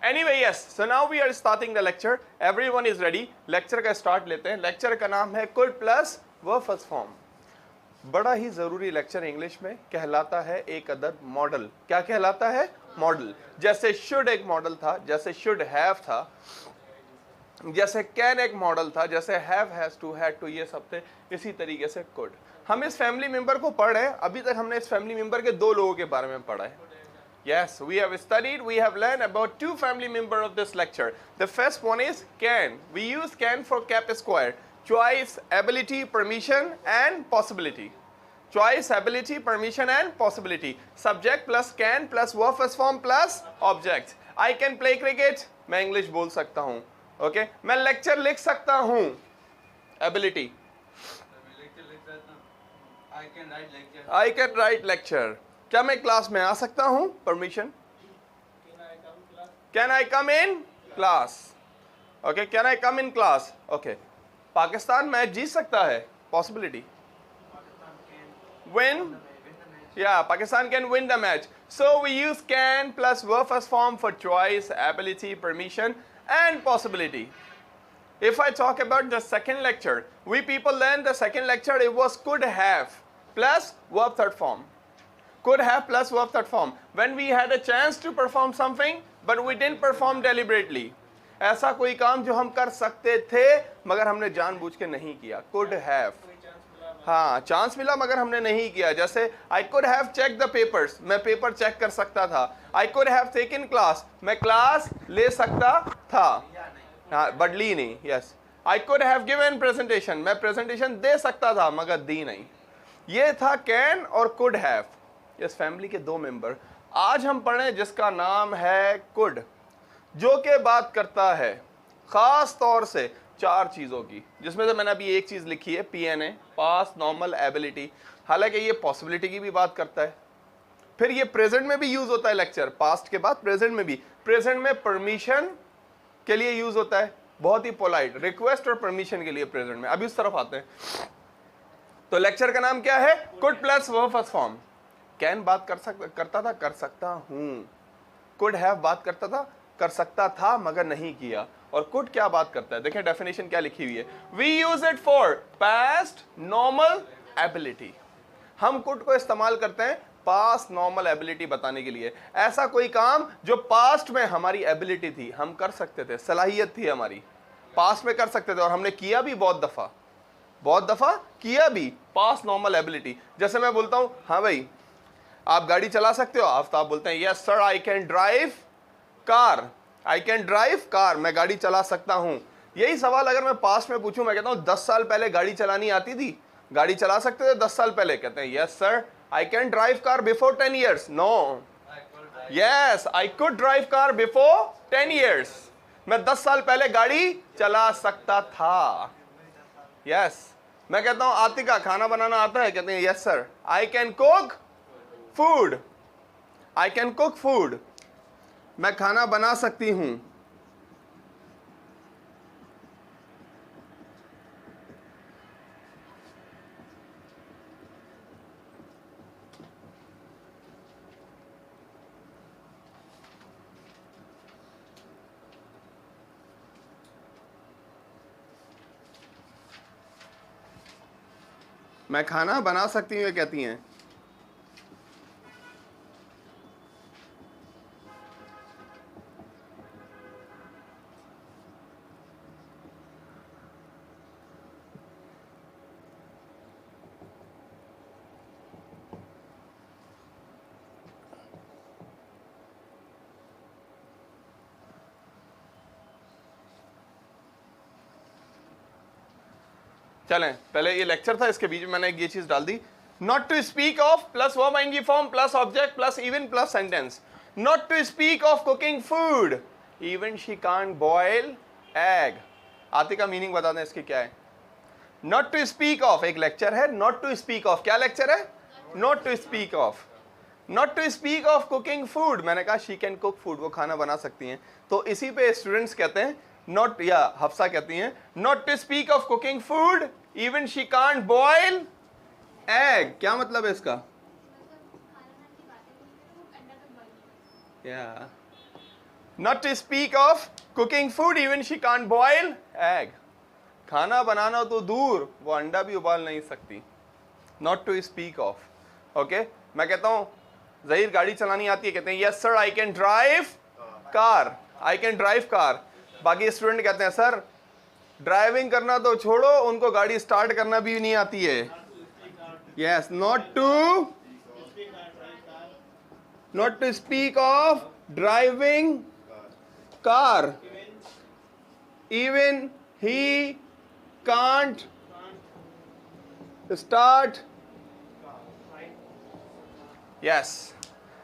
Anyway, yes, so now we are starting the lecture. Everyone is ready. Lecture का start लेते हैं. Lecture का नाम है could plus verb first form. बड़ा ही जरूरी लेक्चर इंग्लिश में कहलाता है एक अदद मॉडल. क्या कहलाता है? मॉडल. जैसे शुड एक मॉडल था, जैसे शुड हैव था, जैसे कैन एक मॉडल था, जैसे have, has to, had to, ये सब थे. इसी तरीके से कुड. हम इस फैमिली मेंबर को पढ़ रहे हैं. अभी तक हमने इस फैमिली मेंबर के दो लोगों के बारे में पढ़ा है. Yes, we have studied, we have learned about two family members of this lecture. The first one is can. We use can for cap square. Choice, ability, permission and possibility. Choice, ability, permission and possibility. Subject plus can plus verb first form plus object. I can play cricket. मैं English बोल सकता हूँ. Okay? मैं lecture लिख सकता हूँ. Ability. I can write lecture. क्या मैं क्लास में आ सकता हूँ? Permission. Can I come in class? Okay, can I come in class? Okay. Pakistan match जीत सकता है? Possibility. Win? Yeah, Pakistan can win the match. So we use can plus verb first form for choice, ability, permission and possibility. If I talk about the second lecture, we people learned the second lecture, it was could have plus verb third form. Could have plus verb third form. When we had a chance to perform something, but we didn't perform deliberately. ऐसा कोई काम जो हम कर सकते थे मगर हमने जानबूझ के नहीं किया. Could have. हाँ, चांस मिला मगर हमने नहीं किया. जैसे I could have checked the papers. मैं पेपर चेक कर सकता था. I could have taken class. मैं क्लास ले सकता था. हाँ, बट ली नहीं. Yes. I could have given presentation. मैं प्रेजेंटेशन दे सकता था मगर दी नहीं. ये था can और could have. इस फैमिली के दो मेंबर. आज हम पढ़ें जिसका नाम है कुड, जो के बात करता है खास तौर से चार चीज़ों की, जिसमें से मैंने अभी एक चीज़ लिखी है PNA, पास्ट नॉर्मल एबिलिटी. हालांकि ये पॉसिबिलिटी की भी बात करता है. फिर ये प्रेजेंट में भी यूज़ होता है लेक्चर. पास्ट के बाद प्रेजेंट में भी. प्रेजेंट में परमिशन के लिए यूज़ होता है, बहुत ही पोलाइट. रिक्वेस्ट और परमिशन के लिए प्रेजेंट में. अभी उस तरफ आते हैं. तो लेक्चर का नाम क्या है? Could plus verb first form. Can बात करता था, कर सकता हूं. कुड हैव बात करता था, कर सकता था मगर नहीं किया. और कुड क्या बात करता है? देखिए डेफिनेशन क्या लिखी हुई है. We use it for past normal ability. हम कुड को इस्तेमाल करते हैं पास्ट नॉर्मल एबिलिटी बताने के लिए. ऐसा कोई काम जो पास्ट में हमारी एबिलिटी थी, हम कर सकते थे, सलाहियत थी हमारी, पास्ट में कर सकते थे और हमने किया भी बहुत दफा किया भी. Past normal ability. जैसे मैं बोलता हूं हाँ भाई आप गाड़ी चला सकते हो, आफ्ताब बोलते हैं yes sir I can drive car. मैं गाड़ी चला सकता हूं. यही सवाल अगर मैं पास्ट में पूछूं, मैं कहता हूं 10 साल पहले गाड़ी चलानी आती थी, गाड़ी चला सकते थे 10 साल पहले? कहते हैं yes sir I can drive car before 10 years. No, yes I could drive car before 10 years. मैं 10 साल पहले गाड़ी चला सकता था. यस. मैं कहता हूं आतिका खाना बनाना आता है? कहते हैं yes sir I can cook food. I can cook food. मैं खाना बना सकती हूं. मैं खाना बना सकती हूं, ये कहती हैं. चलें, पहले ये लेक्चर था, इसके बीच में मैंने ये चीज डाल दी. Not to speak of plus verb ING form plus object plus even plus sentence. Not to speak of cooking food, even she can't boil egg. आते का मीनिंग बता दें इसकी क्या है. नॉट टू स्पीक ऑफ एक लेक्चर है. Not to speak of क्या लेक्चर है? Not to speak of. Not to speak of cooking food, मैंने कहा शी कैन कुक फूड, वो खाना बना सकती हैं. तो इसी पे स्टूडेंट्स कहते हैं नॉट, या हफ्सा कहती हैं not to speak of cooking food even she can't boil egg. क्या मतलब है इसका? Not to speak of cooking food, even she can't boil egg. खाना बनाना तो दूर, वो अंडा भी उबाल नहीं सकती. Not to speak of. Okay? मैं कहता हूँ ज़हीर गाड़ी चलानी आती है, कहते हैं yes sir I can drive car. I can drive car. बाकी स्टूडेंट कहते हैं सर ड्राइविंग करना तो छोड़ो, उनको गाड़ी स्टार्ट करना भी नहीं आती है. Yes, not to speak of driving car. Even he can't start. Yes.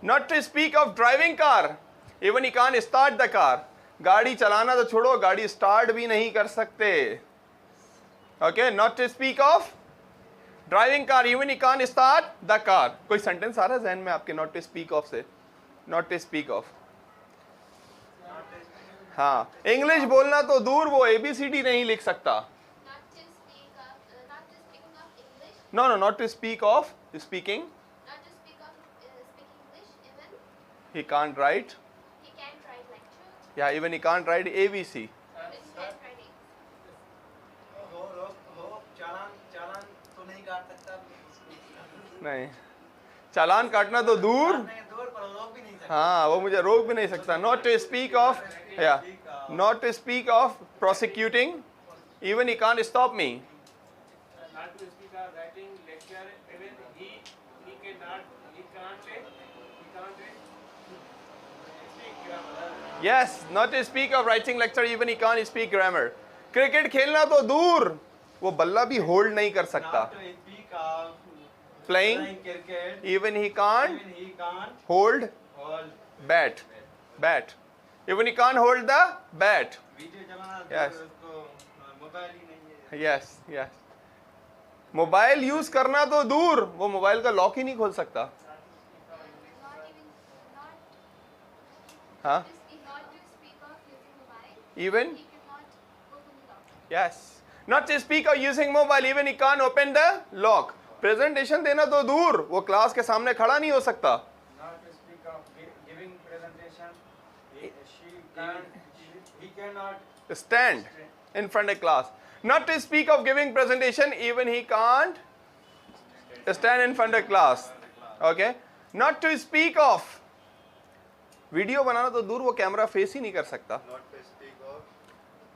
Not to speak of driving car. Even he can't start the car. गाड़ी चलाना तो छोड़ो, गाड़ी स्टार्ट भी नहीं कर सकते. Okay, not to speak of driving car, even he can't start the car. कोई सेंटेंस आ रहा है जहन में आपके नॉट टू स्पीक ऑफ से? Not to speak of. हाँ, इंग्लिश बोलना तो दूर, वो ABCD नहीं लिख सकता. No no, not to speak of speaking. He can't write. या even he can't write ABC. नहीं, चालान काटना तो दूर, हाँ वो मुझे रोक भी नहीं सकता. नॉट टू स्पीक ऑफ, या not to speak of prosecuting, even he can't stop me. Yes, not to speak of writing lecture, even he can't speak grammar. Cricket खेलना तो दूर, वो बल्ला भी होल्ड नहीं कर सकता. Playing cricket, even he can't hold bat. Even he can't hold the bat. Yes. Yes. Mobile use करना तो दूर, वो मोबाइल का लॉक ही नहीं खोल सकता. हाँ. Even. Yes. Not to speak of using mobile, even he can't open the lock. Presentation देना तो दूर, वो क्लास के सामने खड़ा नहीं हो सकता. Stand in front of class. Not to speak of giving presentation, even he can't stand in front of class. Okay? Not to speak of video बनाना तो दूर, वो कैमरा फेस ही नहीं कर सकता.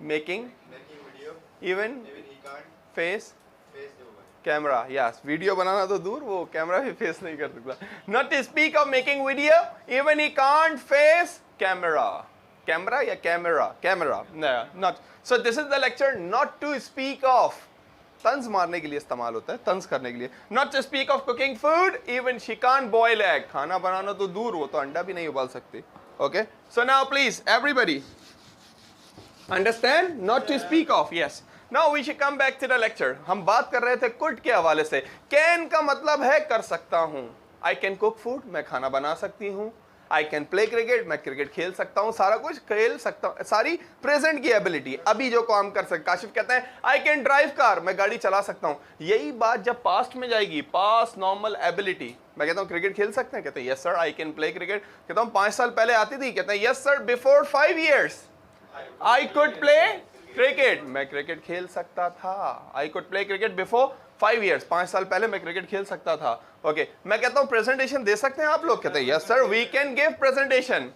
Making video, even he can't face camera. Yes, video बनाना तो दूर, वो कैमरा भी फेस नहीं कर सकता. Not to speak of making video, even he can't face camera. Camera या camera not. So this is the lecture not to speak of. तंज मारने के लिए इस्तेमाल होता है, तंज करने के लिए. Not to speak of cooking food, even she can't boil egg. खाना बनाना तो दूर, वो तो अंडा भी नहीं उबाल सकती. Okay, so now please everybody understand not to speak of. Yes, Now we should come back to the lecture. हम बात कर रहे थे कुड के हवाले से. कैन का मतलब है कर सकता हूँ. I can cook food, मैं खाना बना सकती हूँ. I can play cricket, मैं क्रिकेट खेल सकता हूँ. सारा कुछ खेल सकता हूँ, सारी प्रेजेंट की एबिलिटी, अभी जो काम कर सकते. काशिफ कहते हैं I can drive car, मैं गाड़ी चला सकता हूँ. यही बात जब पास्ट में जाएगी, पास्ट नॉर्मल एबिलिटी. मैं कहता हूँ क्रिकेट खेल सकते हैं, कहते हैं yes sir I can play cricket. कहता हूँ 5 साल पहले आती थी, कहते हैं yes sir before 5 years I could play cricket, मैं क्रिकेट खेल सकता था. I could play cricket before 5 years, 5 साल पहले मैं क्रिकेट खेल सकता था. ओके, मैं कहता हूँ प्रेजेंटेशन दे सकते हैं आप लोग, कहते हैं yes sir we can give presentation.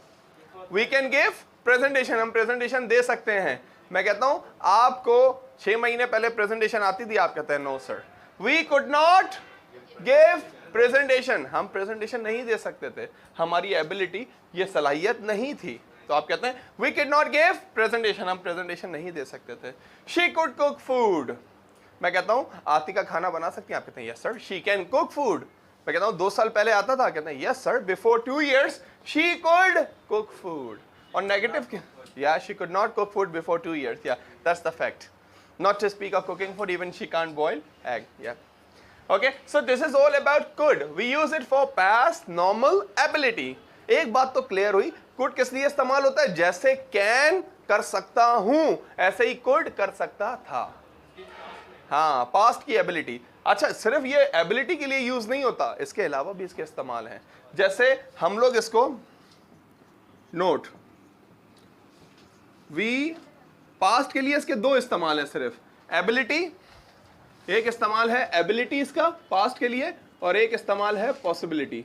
हम प्रेजेंटेशन दे सकते हैं. मैं कहता हूँ आपको 6 महीने पहले प्रेजेंटेशन आती थी, आप कहते हैं no sir we could not give presentation. हम प्रेजेंटेशन नहीं दे सकते थे, हमारी एबिलिटी, ये सलाहियत नहीं थी. तो आप कहते हैं we can not give presentation, हम प्रेजेंटेशन नहीं दे सकते थे. She could cook food. मैं कहता हूं आतिका खाना बना सकती है, आप कहते हैं yes sir she can cook food. मैं कहता हूं 2 साल पहले आता था, कहते हैं yes sir before 2 years she could cook food. और नेगेटिव, या she could not cook food before 2 years. Yeah that's the fact. Not to speak of cooking food, even she can't boil egg. Yeah okay, so this is all about could. We use it for past normal ability. एक बात तो clear हुई, could किस लिए इस्तेमाल होता है? जैसे कैन कर सकता हूं, ऐसे ही कुड कर सकता था. हाँ, पास्ट की एबिलिटी. अच्छा, सिर्फ ये एबिलिटी के लिए यूज नहीं होता, इसके अलावा भी इसके इस्तेमाल हैं. जैसे हम लोग इसको नोट वी पास्ट के लिए इसके दो इस्तेमाल है सिर्फ, एबिलिटी, एक इस्तेमाल है एबिलिटी इसका पास्ट के लिए, और एक इस्तेमाल है पॉसिबिलिटी।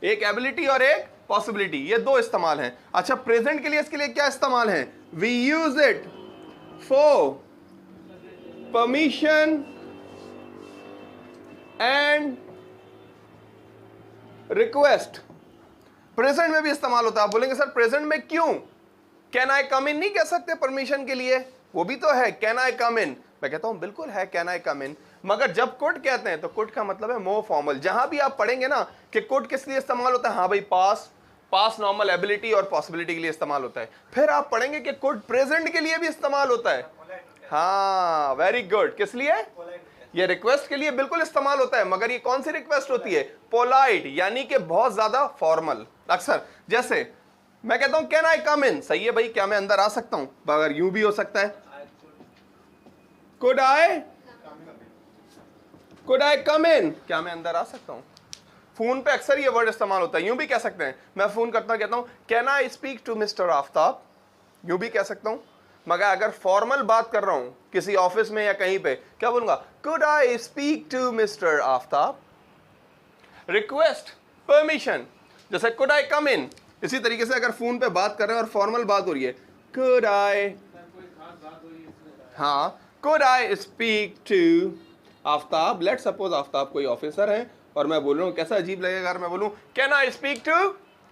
एक एबिलिटी और एक पॉसिबिलिटी, ये दो इस्तेमाल हैं। अच्छा, प्रेजेंट के लिए इसके लिए क्या इस्तेमाल है? We use it for permission and request. Present में भी इस्तेमाल होता है। आप बोलेंगे सर प्रेजेंट में क्यों? कैन आई कम इन नहीं कह सकते परमिशन के लिए? वो भी तो है कैन आई कम इन। मैं कहता हूं बिल्कुल है कैन आई कम इन, मगर जब कुड कहते हैं तो कुड का मतलब है मोर फॉर्मल। जहां भी आप पढ़ेंगे ना कि कुड किस लिए इस्तेमाल होता है, हाँ भाई पास नॉर्मल एबिलिटी और पॉसिबिलिटी के लिए इस्तेमाल होता है। फिर आप पढ़ेंगे कि कुड प्रेजेंट के लिए भी इस्तेमाल होता है। हाँ वेरी गुड। किस लिए? ये रिक्वेस्ट के लिए बिल्कुल इस्तेमाल होता है, मगर ये कौन सी रिक्वेस्ट होती है? पोलाइट, यानी कि बहुत ज्यादा फॉर्मल। अक्सर जैसे मैं कहता हूं कैन आई कम इन, सही है भाई, क्या मैं अंदर आ सकता हूं? मगर यूं भी हो सकता है कुड आई कम इन, क्या मैं अंदर आ सकता हूं? फोन पे अक्सर ये वर्ड इस्तेमाल होता है। यूं भी कह सकते हैं, मैं फोन करता हूं कहता हूं can I speak to mister Aftab, यूं भी कह सकता हूं। मगर अगर फॉर्मल बात कर रहा हूं किसी ऑफिस में या कहीं पे, क्या बोलूंगा? Could I speak to mister Aftab. Request, permission, जैसे कुड आई कम इन। इसी तरीके से अगर फोन पे बात कर रहे हैं और फॉर्मल बात हो रही है, कुड आई, हाँ could I speak to Aftab. Let suppose Aftab कोई ऑफिसर है और मैं बोल रहा हूँ, कैसा अजीब लगेगा अगर मैं बोलूँ can I speak to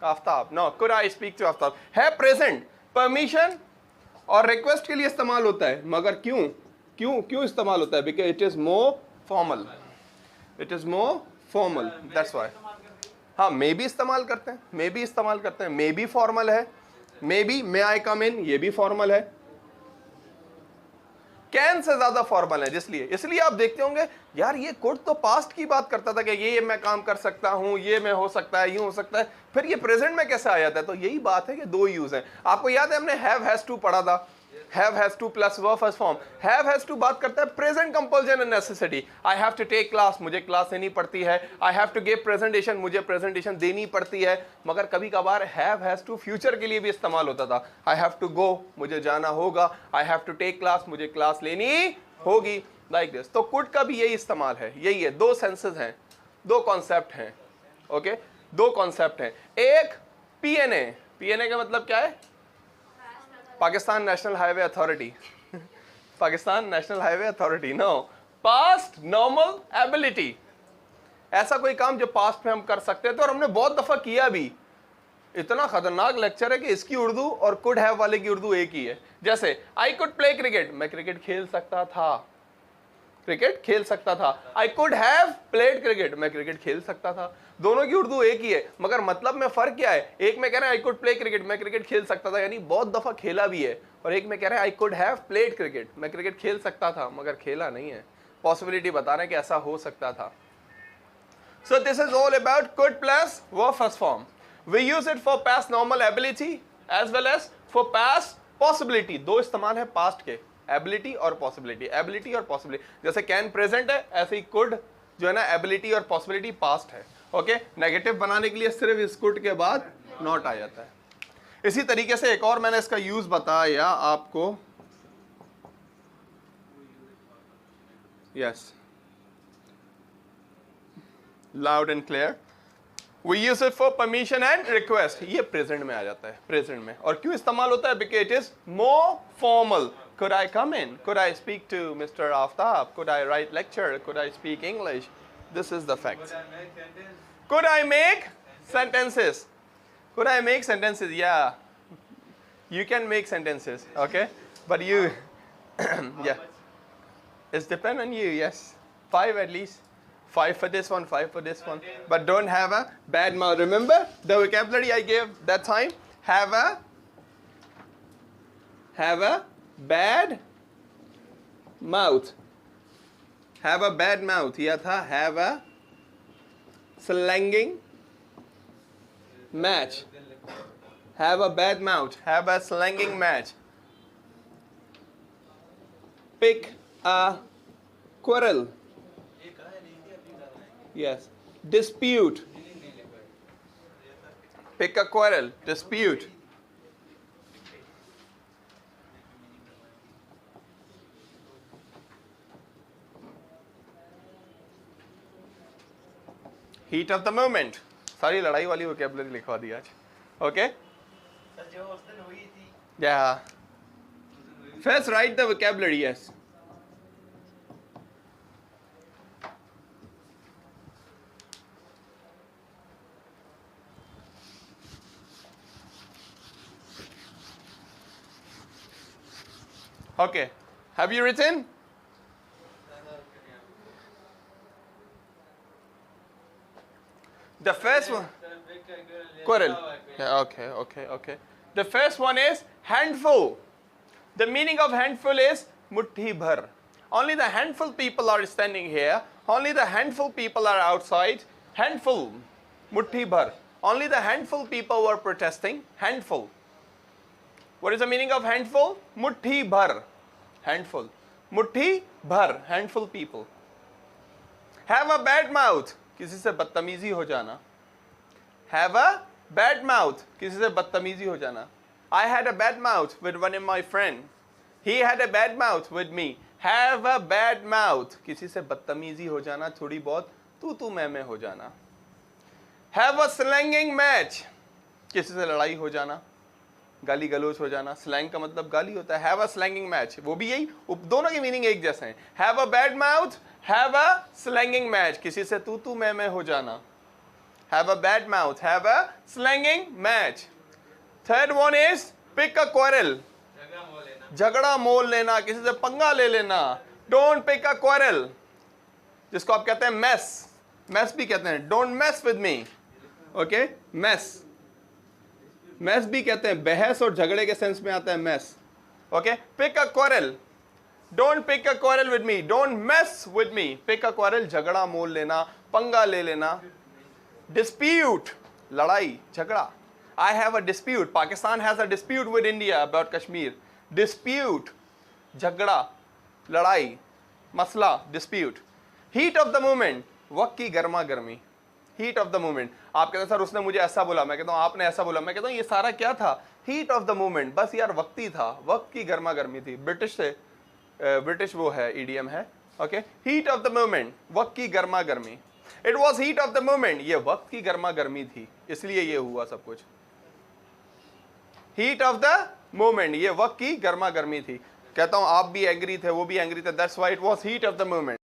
Aftab? No, could I speak to Aftab है प्रेजेंट। परमिशन और रिक्वेस्ट के लिए इस्तेमाल होता है, मगर क्यों क्यों क्यों इस्तेमाल होता है? Because it is more formal, it is more formal, that's why. हाँ मे भी इस्तेमाल करते हैं, मे भी इस्तेमाल करते हैं, मे भी फॉर्मल है, may be may I come इन, ये भी फॉर्मल है। कैन से ज्यादा फॉर्मल है, इसलिए आप देखते होंगे यार ये कोड तो पास्ट की बात करता था कि ये मैं काम कर सकता हूं, ये मैं हो सकता है, यूं हो सकता है, फिर ये प्रेजेंट में कैसे आ जाता है? तो यही बात है कि दो यूज है। आपको याद है हमने हैव हैज टू पढ़ा था, have has to plus verb first form. Have has to बात करता है present compulsion and necessity. I have to take class, मुझे क्लास लेनी पड़ती है। I have to give presentation, मुझे प्रेजेंटेशन देनी पड़ती है। मगर कभी कभार हैव हैज टू फ्यूचर के लिए भी इस्तेमाल होता था। आई हैव टू गो, मुझे जाना होगा। I have to take class, मुझे क्लास लेनी होगी, लाइक दिस। तो कुड का भी यही इस्तेमाल है, यही है। दो सेंसेस हैं, दो कॉन्सेप्ट हैं, ओके दो कॉन्सेप्ट हैं। एक पीएनए, पीएनए का मतलब क्या है? Pakistan national highway authority. Pakistan national highway authority, no, past normal ability. ऐसा कोई काम जो पास्ट में हम कर सकते थे और हमने बहुत दफा किया भी। इतना खतरनाक लेक्चर है कि इसकी उर्दू और कुड हैव वाले की उर्दू एक ही है। जैसे आई कुड प्ले क्रिकेट, मैं क्रिकेट खेल सकता था, क्रिकेट खेल सकता था। I could have played cricket, मैं क्रिकेट खेल सकता था। दोनों की उर्दू एक ही है, मगर मतलब में फर्क क्या है? एक में कह रहे हैं आई कुड प्ले क्रिकेट, मैं क्रिकेट खेल सकता था, यानी बहुत दफा खेला भी है। और एक में कह रहे हैं I could have played cricket, मैं क्रिकेट खेल सकता था मगर खेला नहीं है। पॉसिबिलिटी बता रहे हैं कि ऐसा हो सकता था। So this is all about could plus verb first form. We use it for past normal ability as well as for past possibility. दो इस्तेमाल है पास्ट के, एबिलिटी और पॉसिबिलिटी। एबिलिटी और पॉसिबिलिटी, जैसे कैन प्रेजेंट है, ऐसे ही कुड जो है ना एबिलिटी और पॉसिबिलिटी पास्ट है। ओके नेगेटिव बनाने के लिए सिर्फ इस कुड के बाद नॉट आ जाता है। इसी तरीके से एक और मैंने इसका यूज बताया आपको, yes loud and clear. We use it for permission and request. ये प्रेजेंट में आ जाता है, प्रेजेंट में। और क्यों इस्तेमाल होता है? Because it is more formal. Could I come in? Could I speak to Mr. Aftab? Could I write lecture? Could I speak English? This is the fact. Could I make sentences? Could I make sentences? Yeah, you can make sentences. Okay, but you, yeah, it's depend on you. Yes, 5 at least. 5 for this one, 5 for this one. But don't have a bad mouth. Remember the vocabulary I gave that time? Have a bad mouth. Have a bad mouth. यह था have a slanging match. Have a bad mouth. Have a slanging match. Pick a quarrel. Yes. Dispute. Pick a quarrel. Dispute. Heat of the moment, सारी लड़ाई वाली vocabulary लिखवा दी आज. Okay, जो उस दिन हुई थी. yeah, first write the vocabulary. Yes. Okay, have you written? The first one, quarrel. Yeah, okay. The first one is handful. The meaning of handful is muthi bhar. Only the handful people are standing here. Only the handful people are outside. Handful, muthi bhar. Only the handful people were protesting. Handful. What is the meaning of handful? Muthi bhar. Handful. Muthi bhar. Handful people. Have a bad mouth. किसी से बदतमीजी हो जाना. Have a bad mouth. किसी से बदतमीजी हो जाना. I had a bad mouth with one of my friend. He had a bad mouth with me. Have a bad mouth. किसी से बदतमीजी हो जाना, थोड़ी बहुत तू मैं हो जाना. Have a slanging match. किसी से लड़ाई हो जाना, गाली गलोच हो जाना. स्लैंग का मतलब गाली होता है. Have a slanging match. वो भी यही, दोनों के मीनिंग एक जैसे हैं. Have a bad mouth. Have a slanging match. किसी से तू मैं हो जाना. Have a bad mouth. Have a slanging match. Third one is pick a quarrel. झगड़ा मोल लेना, किसी से पंगा ले लेना. Don't pick a quarrel. जिसको आप कहते हैं mess. Mess भी कहते हैं. Don't mess with me. Okay? Mess. Mess भी कहते हैं. बहस और झगड़े के सेंस में आता है mess. Okay? Pick a quarrel. Don't pick a quarrel with me. Don't mess with me. Pick a quarrel. झगड़ा मोल लेना, पंगा ले लेना. Dispute. लड़ाई, झगड़ा. I have a dispute. Pakistan has a dispute with India about Kashmir. Dispute. झगड़ा, लड़ाई, मसला, dispute. Heat of the moment. वक्त की गर्मा गर्मी. Heat of the moment. आप कहते हैं सर उसने मुझे ऐसा बोला, मैं कहता हूँ आपने ऐसा बोला, मैं कहता हूँ ये सारा क्या था? Heat of the moment. बस यार वक्त ही था, वक्त की गर्मा गर्मी थी. ब्रिटिश वो है, idiom है. Okay? Heat of the moment. वक्त की गर्मा गर्मी. It was heat of the moment. ये वक्त की गर्मा गर्मी थी, इसलिए ये हुआ सब कुछ. Heat of the moment. ये वक्त की गर्मा गर्मी थी. कहता हूँ आप भी एंग्री थे, वो भी एंग्री थे. That's why it was heat of the moment.